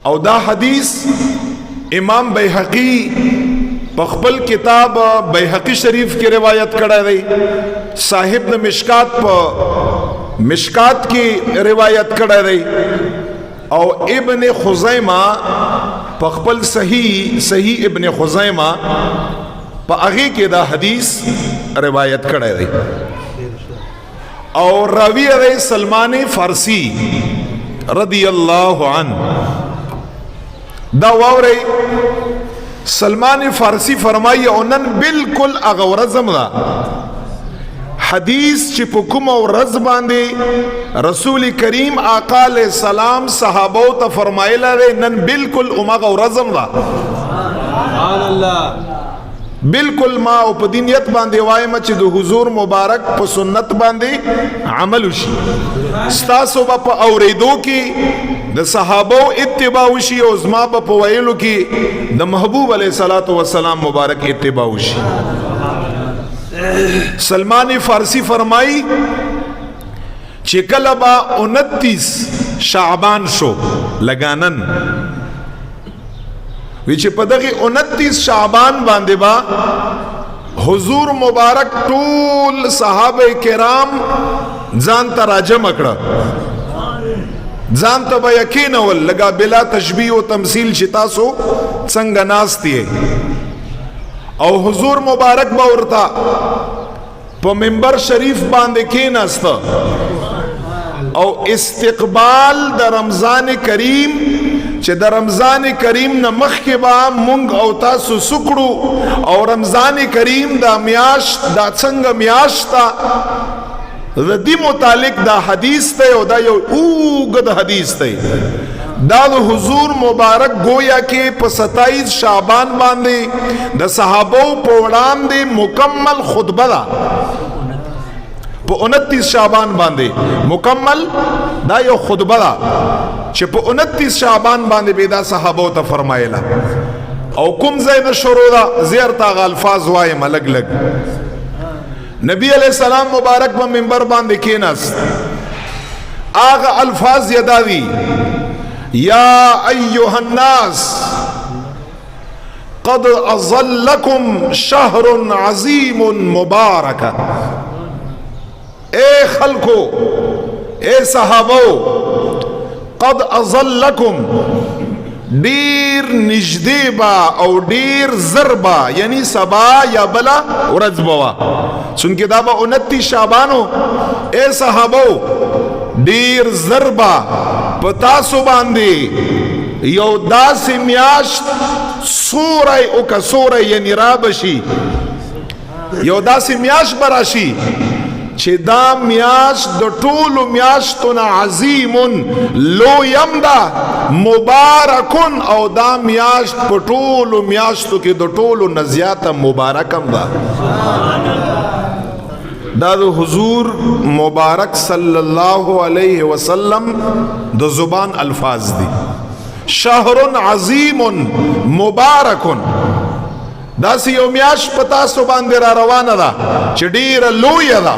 او دا حدیث امام بیحقی په خپل کتاب بیحقی شریف کی روایت کړی دی، صاحب د مشکات په مشکات کی روایت کړی دی، او ابن خزیمہ په خپل صحیح ابن خزیمہ په هغه کې دا حدیث روایت کړی دی، او راوی دی سلمان فارسی رضی اللہ عنہ. دا واوري سلمان فارسی فرمایي او نن بالکل هغه ورځم دا حدیث چې په کوم ورځ باندې رسول کریم آقا علیہ السلام صحابو ته فرمایله دی، نن بالکل هغه ورځم دا سبحان الله. بالکل ما او په دینیت باندې وایم چې د حضور مبارک په سنت باندې عمل وشي، ستاسو په اوریدو کې د صحابو اتباع وشي، او زما په ویلو کې د محبوب علیه الصلاۃ والسلام مبارک اتباع وشي. سلمان فارسی فرمائی چې کله با 29 شعبان شو لگانن، وی چې په دغه 29 شعبان باندې با حضور مبارک ټول صحابه کرام ځان ته راجمع کړه، ځان ته به یقین ول لگا بلا تشبیه او تمثيل چې تاسو څنګه ناستئ، او حضور مبارک به ورته په منبر شریف باندې کېناست، او استقبال د رمضان کریم چې د رمضان کریم نه مخکې به مونږ او تاسو سکړو، او رمضان کریم دا میاشت دا څنګه میاشت ده د دې متعلق دا حدیث ته، او دا یو اوږد حدیث ته، دا د حضور مبارک گویا کې په 27 شعبان باندې د صحابو په وړاندې مکمل خطبه ده، په 29 شعبان باندې مکمل دا یو خطبه ده چې په 29 شعبان باندې به دا صحابو ته فرمایله. او کوم ځای نه شروع ده زیر تا الفاظ وایم لګ لګ. نبی علیہ السلام مبارک په منبر باندې کېناست، هغه الفاظ یدا دي، یا ایها الناس قد اظلکم شهر عظیم مبارک. اے خلقو، اے صحابو، قد اظلکم ډیر نږدې با او ډیر زربا، یعنی سبا یا بلا ورځ بوا چونکه دا به 29 شعبانو، اے صحابو ډیر زربا پتا سو باندې یو داسې میاشت سورای او کا سورای یعنی رابشي، یو داسې میاشت براشي چې دا میاشت د ټولو میاشتونه عظیم لو یمدا مبارکون، او دا میاشت په ټولو میاشتو کې د ټولو نزیاته مبارکم ده. دا د حضور مبارک صلی الله علیه وسلم د زبان الفاظ دي. شهر عظیم مبارکون، دا سی یو میاش پتا سو باندې را روانه ده چې ډیره لویه ده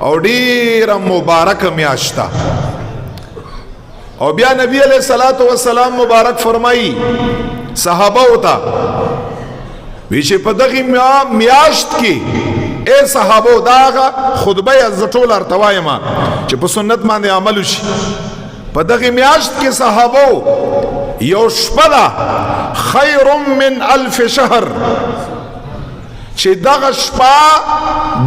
او ډیره مبارک میاش ده. او بیا نبی علیہ الصلوۃ والسلام مبارک فرمایي صحابه وتا وی چې په دغه میاشت کې اے صحابه داغه خطبه از ټول ارتوایما چې په سنت باندې عمل وشي. په دغه میاشت کې صحابه یو شپه خیر من 1000 شهر، چې دغه شپه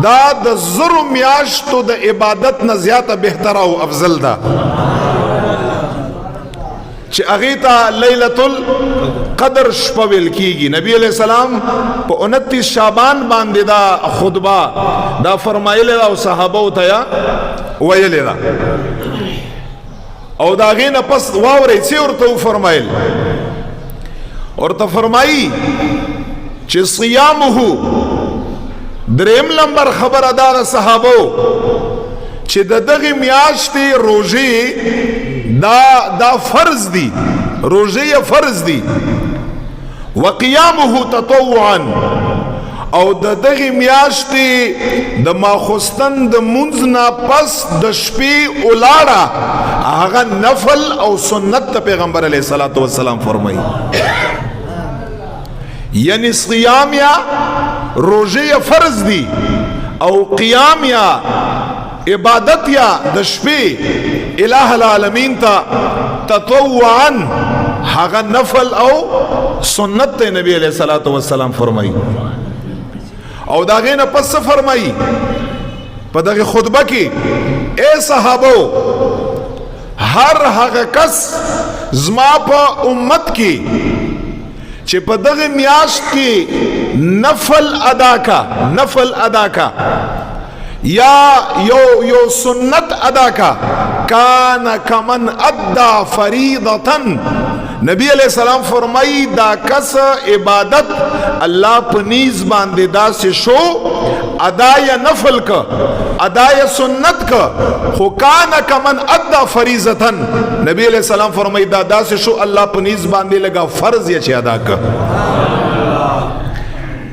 دا د زرو میاشتو د عبادت نه زیاته بهتره او افضل ده، چې هغې ته لیلة القدر شپه ویل کیږي. نبی علیہ السلام په 29 شعبان باندې دا خطبه دا فرمایله او صحابه ته ویلې ده، او دا غینه پس واوري څه ورته فرمایل، ورته فرمایي چې صيامه دریم نمبر خبره دار صحابو چې دغه میاشتې روزه دا فرض دي، روزه فرض دي، وقيامه تطوعا، او د دغه میاشتې د ماخوستن د مونځ نه پس د شپې ولاړه هغه نفل او سنت ته پیغمبر علیه الصلاۃ والسلام فرمایي. یعنی صیام یا روزه فرض دی او قیام یا عبادت یا د شپې الہ العالمین ته تطوعا هغه نفل او سنت ته نبی علیہ الصلوۃ والسلام فرمایي. او دا غینه پس فرمایي په دغه خطبه کې اے صحابو هر هغه کس زما په امت کې چې په دغه میاشت کې نفل ادا کا یا یو سنت ادا کا کان کمن ادا فریضتن. نبی علیہ السلام فرمائی دا کس عبادت اللہ پنیز باندے دا سے شو ادا یا نفل کا ادا یا سنت کا خو کان کمن ادا فریضتن. نبی علیہ السلام فرمائی دا سے شو اللہ پنیز باندے لگا فرض یا چھ ادا کا.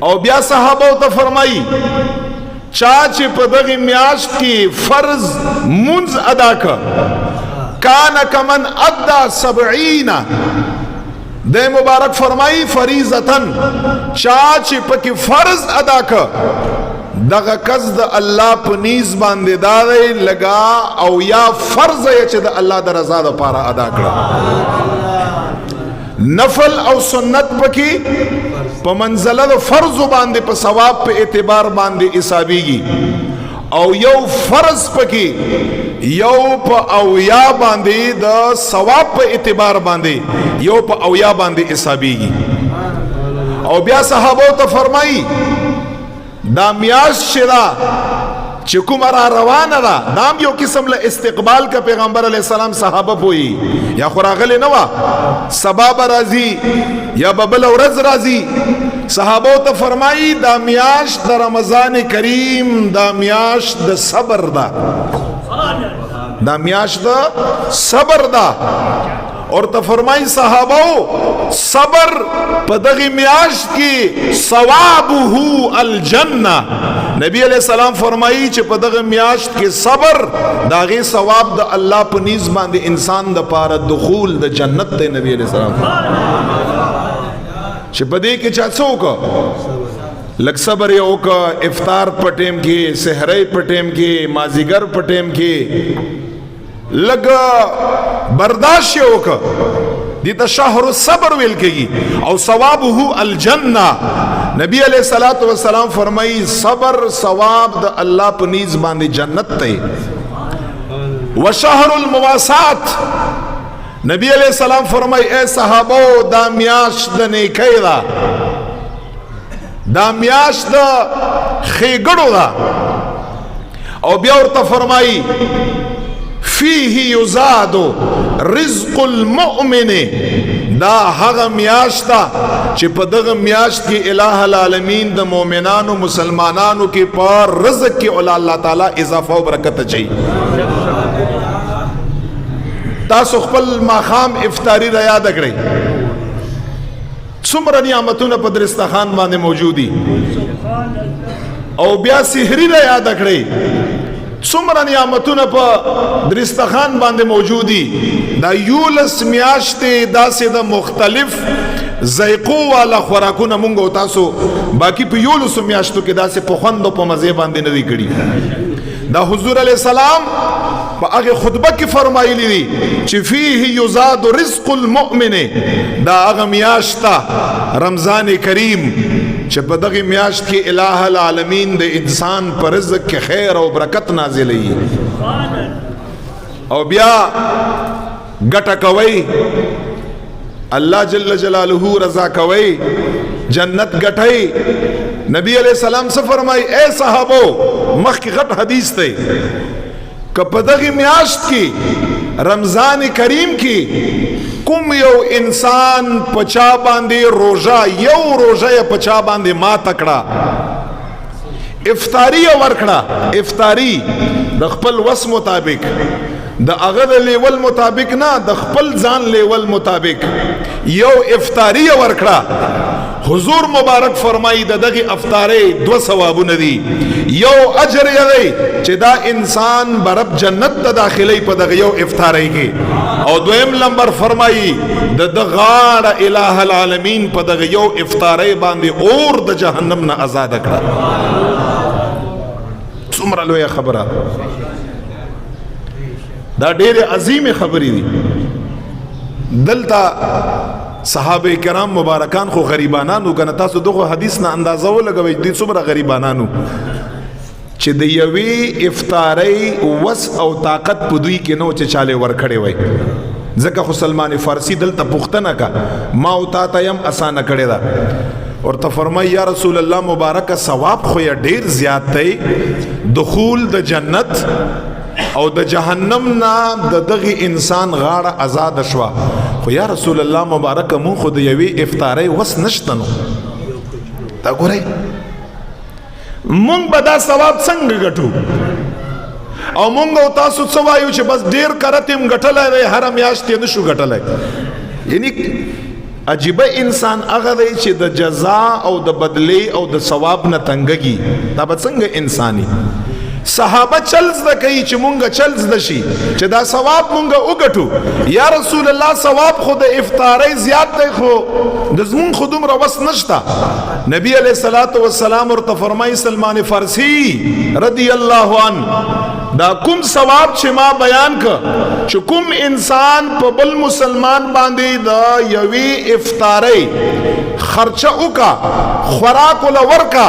او بیا صحابہ تا فرمائی چاچے پا دغی میاشت کی فرض منز ادا کا کان کمن ادا 70 دے مبارک فرمائی فریضتن چاچے پا کی فرض ادا کا دغا کس دا اللہ پنیز باندے دارے لگا او یا فرض ہے چے دا اللہ دا رضا دا پارا ادا کرا. نفل او سنت پکی پا منزلہ دا فرض باندے پا ثواب پا اعتبار باندے حسابیگی او یو فرض پکی یو پا اویا باندے دا ثواب پا اعتبار باندے یو پا اویا باندے حسابیگی. او بیا صحابو تا فرمائی دا میاش شدا چکم را روانه دا دام یو قسم له استقبال کا پیغمبر علیہ السلام صحابہ پوئی یا خوراغل نوا سباب رازی یا ببل ورز رازی. صحابہ تا فرمائی دا میاش دا رمضان کریم دا میاش دا صبر دا میاش دا صبر دا. اور تا فرمائی صحابہ صبر پا دغی میاش کی ثوابہو الجنہ. نبی علیہ السلام فرمائی چھ پا دغی میاش کی صبر داغی ثواب دا اللہ پا نیز باندے انسان دا پارا دخول دا جنت دے. نبی علیہ السلام چھ پا دے کے چاہتسو کا لگ صبر یو کا افطار پا ٹیم کی سحری پا ٹیم کی مازیگر پا ٹیم کی لگ برداشت یو کا دیتا شہر صبر ویل کے گی او ثوابہو الجنہ. نبی علیہ السلام فرمائی صبر ثواب دا اللہ پنیز باندے جنت تے. وشہر المواسات نبی علیہ السلام فرمائی اے صحابو دا میاش دا نیکی دا میاش دا خیگڑو دا. او بیاورتا فرمائی فیہی یزادو رزق المؤمن دا حغا میاشتا چی پا دغا میاشت کی الہ العالمین دا مومنانو مسلمانانو کی پار رزق کی اللہ تعالی اضافہ و برکت چاہی. تاسو خپل ماخام افطاری را یاد اکڑی سمر نعمتون پا درستخان باندے موجودی او بیا سحری را یاد اکڑی سمر نعمتون پا درستخان باندے موجودی. دا یولس میاشتے دا سے دا مختلف ذائقو والا خوراکونا منگو تاسو باقی پا یولس میاشتو کے دا سے پخوندو پا مزے باندے ندی کری. دا حضور علیہ السلام پا اگے خطبہ کی فرمائی لی دی چی فیہ یزاد رزق المؤمن دا اگا میاشتا رمضان کریم چی پا دغی میاشت کی الہ العالمین دے انسان پر رزق کے خیر و برکت نازلی. او بیا گٹا کوئی اللہ جل جلالہ رضا کوئی جنت گٹھائی. نبی علیہ السلام سے فرمائی اے صحابو مخ کی غٹ حدیث تے کہ پدغی میاشت کی رمضان کریم کی کم یو انسان پچا باندے روزہ یو روزہ یا پچا باندے ما تکڑا افطاری ورکڑا افطاری دا خپل وس مطابق دا اغد لیول مطابق نا دا خپل زان لیول مطابق یو افطاری ورکڑا حضور مبارک فرمایي د دغه افطارې دو ثوابونه دي. یو اجر یې چې دا انسان برب جنت ته داخلي په دغه یو افطارې کې، او دویم نمبر فرمایي د غاړه الہ العالمین په دغه یو افطارې باندې اور د جهنم نه آزاد کړه. څومره لویه خبره، دا ډېرې عظیمه خبرې دي. دلته صحابه کرام مبارکان خو غریبانانو کنه، تاسو دغه حدیث نه اندازه ولګوئ دې څومره غریبانانو چې د یوې افطارۍ وس او طاقت په دوی کې نو چې چاله ورکړې وای. ځکه خو سلمان فارسی دلته پوښتنه کا ما او تا ته هم اسانه کړې ده، ورته فرمای یا رسول الله مبارکه ثواب خو یې ډیر زیات دی، دخول د جنت او د جهنم نه د دغه انسان غاړه آزاد شوا، خو یا رسول الله مبارک مون خو د یوې افطارۍ وس نشته نو دا ګورئ مونږ به دا ثواب څنګه ګټو؟ او مونږ او تاسو څه وایو چې بس ډیر کرتیم ګټلی دی، هره میاشت یې نشو ګټلی. یعنی عجیبه انسان هغه دی چې د جزا او د بدلی او د ثواب نه تنګږي، دا به څنګه انساني؟ صحابه چل زده کوي چې مونږ چل زده شي چې دا ثواب مونږ وګټو. یا رسول الله ثواب خو د افطارۍ زیات دی، خو د زمون خو دومره وس نشته. نبی علیہ الصلوۃ والسلام ورته فرمایي سلمان فارسی رضی الله عنه دا کوم ثواب چې ما بیان ک چې کوم انسان په بل مسلمان باندې دا یوې افطارۍ خرچه وکا خوراک ولا ورکا،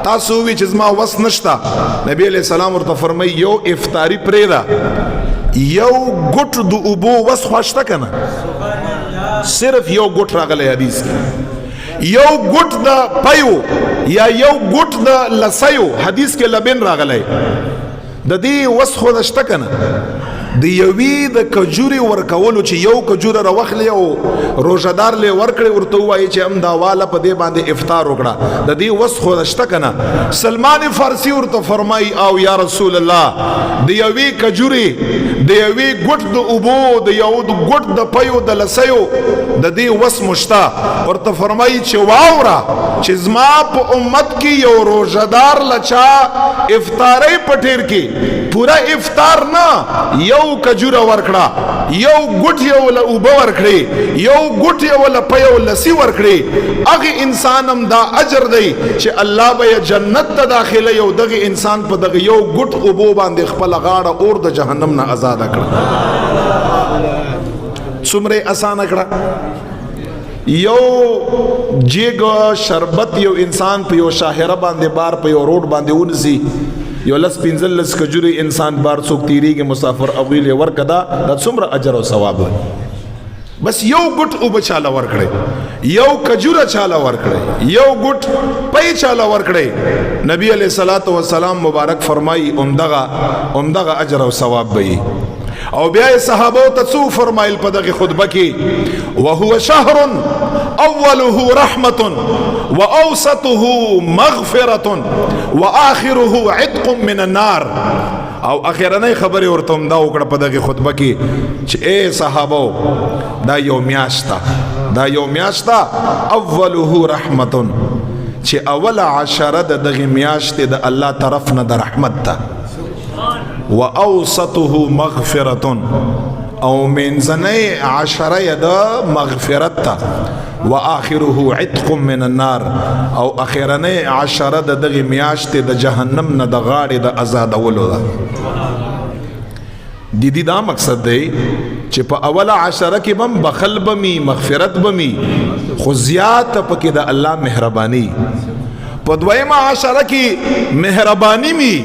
تاسو وی چې زما وس نشتا، نبی علیہ السلام ورته فرمایي یو افطاری پریدا یو ګټ د اوبو وس خواشته کنه، صرف یو ګټ راغلی حدیث کې، یو ګټ د پيو یا یو ګټ د لسیو حدیث کې لبن راغلی، د دې وس خو نشته کنه. د یوې د کجوري ورکولو چې یو کجوره راوخلی او روژهدار له ورکړي ورته وایي چې هم دا واله په دې باندې افطار وکړه، د دې وس خو نشته کنه. سلمان فارسی ورته فرمایي او یا رسول الله د یوې کجوري د یوې ګټ د اوبو د یو ګټ د پيو د لسیو د دې وس مشتا، ورته فرمایي چې واوره چې زما په امت کې یو روژهدار لچا افطارۍ پټیر کې پورا افطار نه یو کجوره ورکړه، یو ګټ یو له اوبه ورکړي، یو ګټ یو له پيو لسی ورکړي، هغه انسان هم دا اجر دی چې الله به جنت ته داخله یو دغه انسان په دغه یو ګټ اوبو باندې خپل غاړه اور د جهنم نه آزاد کړه. څومره اسانه کړه. یو جیګ شربت یو انسان په یو شاهره باندې بار په یو روډ باندې ونسي، یو لس پنځل لس کجوري انسان بار څوک تیریږي مسافر اغویل ورکدا دا څومره اجر او ثواب دی. بس یو ګټ او بچاله ورکړي، یو کجوره چاله ورکړي، یو ګټ پي چاله ورکړي، نبی علیہ الصلوۃ والسلام مبارک فرمایي عمدغه اجر او ثواب وي. او بیا صحابه ته څو فرمایل په دغه خطبه کې وهو شهر اوله رحمه واوسطه مغفره واخره عتق من النار. او اخرنۍ خبره ورته دا وکړه په دغه خطبه کې چې اے صحابه دا یو میاشتا اوله رحمه چې اول عشره دغه میاشت د الله طرف نه د رحمت ته، واوسطه مغفرة او منځنۍ عشره د مغفرت ته، واخره عتق من النار او اخرنۍ عشره د دغه میاشت د جهنم نه د غاړې د آزادولو ده. د دې دا مقصد دی چې په اوله عشره کې بم بخل بمی مغفرت بمی خو زیات پکې د الله مهرباني، په دویمه عشره کې مهرباني می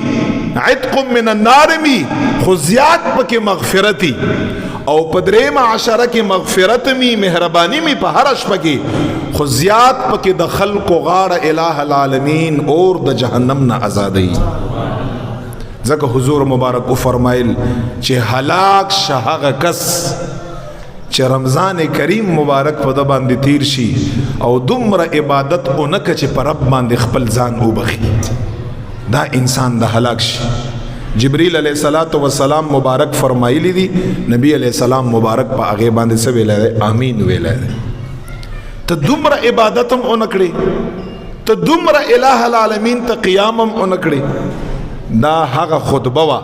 عتق من النار می خو زیات پکې مغفرتی، او په دریمه عشره کې مغفرت می مهرباني می په هر شپه کې خو زیات پکې د خلق غاړه الہ العالمین اور د جهنم نه آزادی. ځکه حضور مبارک فرمایل چې هلاک شهغه کس چې رمضان کریم مبارک په د باندې تیر شي او دومره عبادت اونکه چې پر رب باندې خپل ځان وبخي، دا انسان د هلاک شي. جبريل علیہ الصلوۃ والسلام مبارک فرمایلی دي، نبی علیہ السلام مبارک په هغه باندې څه ویل؟ آمین ویل. ته دومره عبادت هم اونکړي ته دومره الہ العالمین ته قیام هم اونکړي دا هغه خطبه وا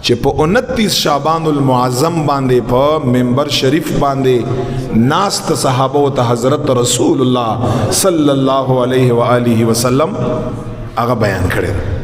چې په 29 شعبان المعظم باندې په منبر شریف باندې ناس ته صحابه او ته حضرت رسول الله صلی الله علیه و آله وسلم هغه بیان کړی